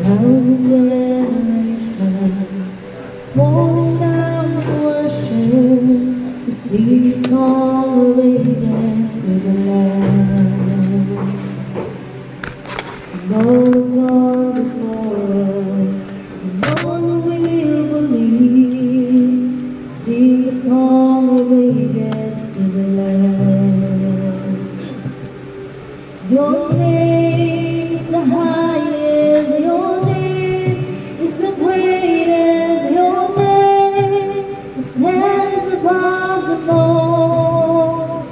thousand generations, pouring down worship, who speaks all awakeness to the land. No one before us, no one will believe, sing a song of ages to the land. Your name is the highest, your name is the greatest, your name stands above them all.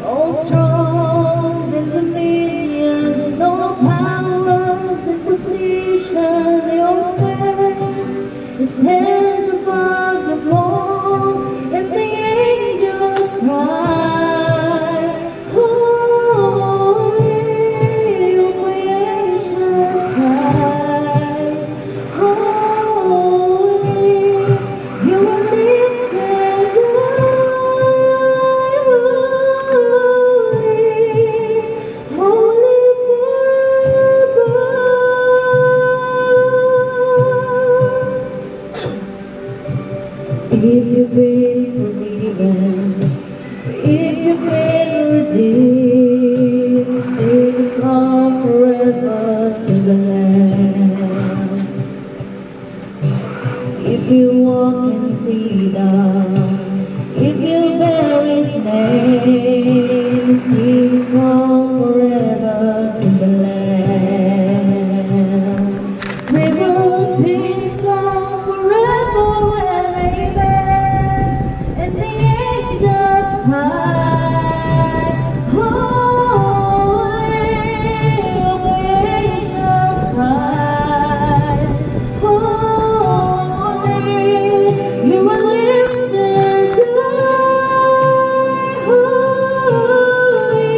All thrones and dominions and all powers and positions, your name stands above them all. And the angels cry, holy, your gracious skies, holy, you are lifted high, holy forever. If you've been forgiven, if you've been redeemed, sing a song forever to the land. If you walk in freedom, if you bear His name, sing a song forever to the land. We will sing a song forever and amen, and the angels cry, holy, your gracious Christ, holy, you are lifted high, holy,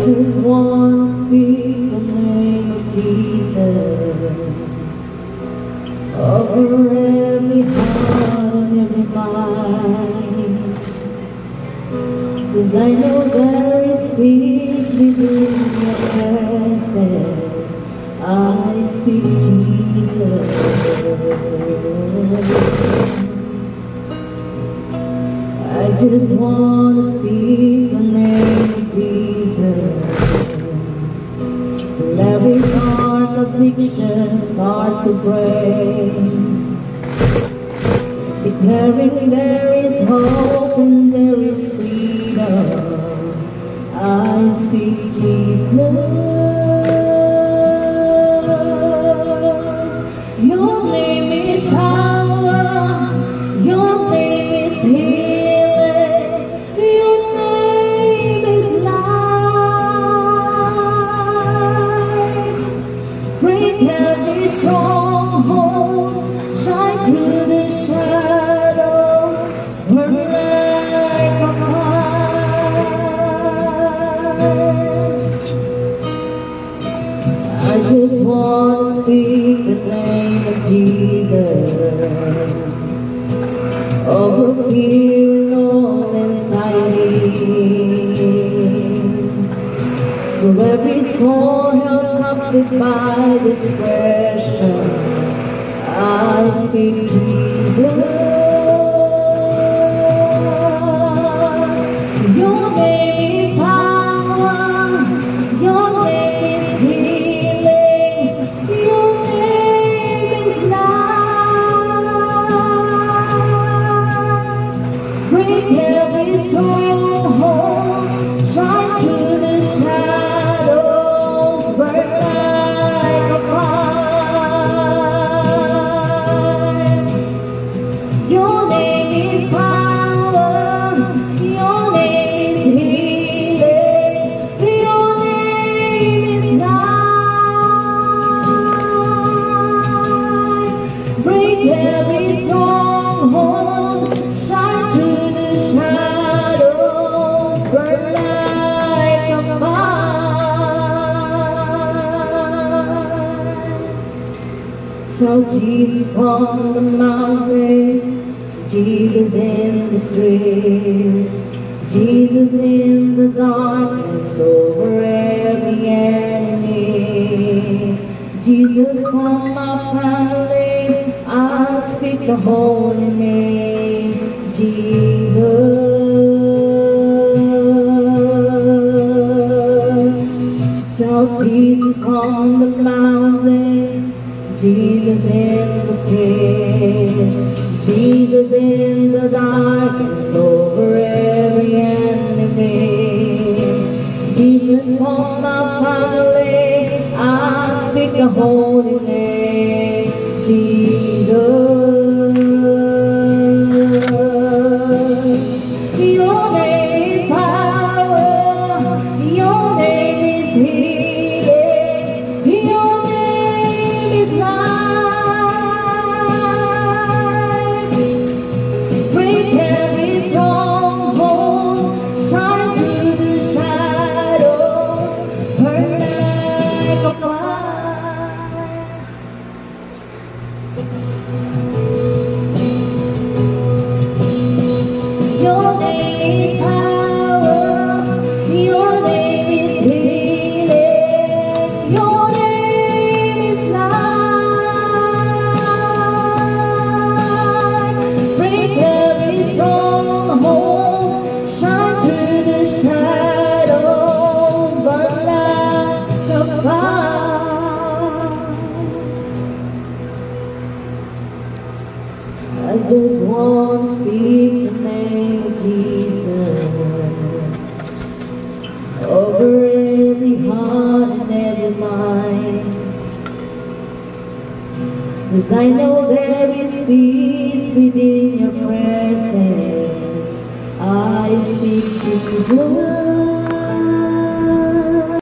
just want to speak the name of Jesus over every heart and every mind. 'Cause I know there is peace within your presence. I speak Jesus. I just want to speak the name of Jesus, till every heart affliction starts to break, declaring there is hope and there is freedom. I speak Jesus. Your name is power, your name is healing, your name is life. Break every stronghold, shine through the shadows, burn like a fire. I just want to speak the name of Jesus over fear and all anxiety. So every soul held captive by depression, I speak Jesus. Your name is power, your name is healing, your name is life. Break every stronghold, shine through the shadows, burn like a fire. Your name is power, your name is healing, your name is life. Break every stronghold, shine through the shadows, burn like a fire. Shout Jesus from the mountains, Jesus in the street, Jesus in the darkness over every enemy. Jesus for my family, I speak the holy name, Jesus. Shout Jesus from the mountain, Jesus in the street, Jesus in the darkness over every enemy. Jesus for my family, I speak the holy name, Jesus. Your name is power, your name is healing, your name is life. Break every stronghold, shine through the shadows, burn like a fire. Your name is power, your name is healing, your name is life. Break every stronghold, shine through the shadows, burn like a fire. I just want to speak the name of Jesus over every heart and every mind. 'Cause I know there is peace within your presence. I speak Jesus.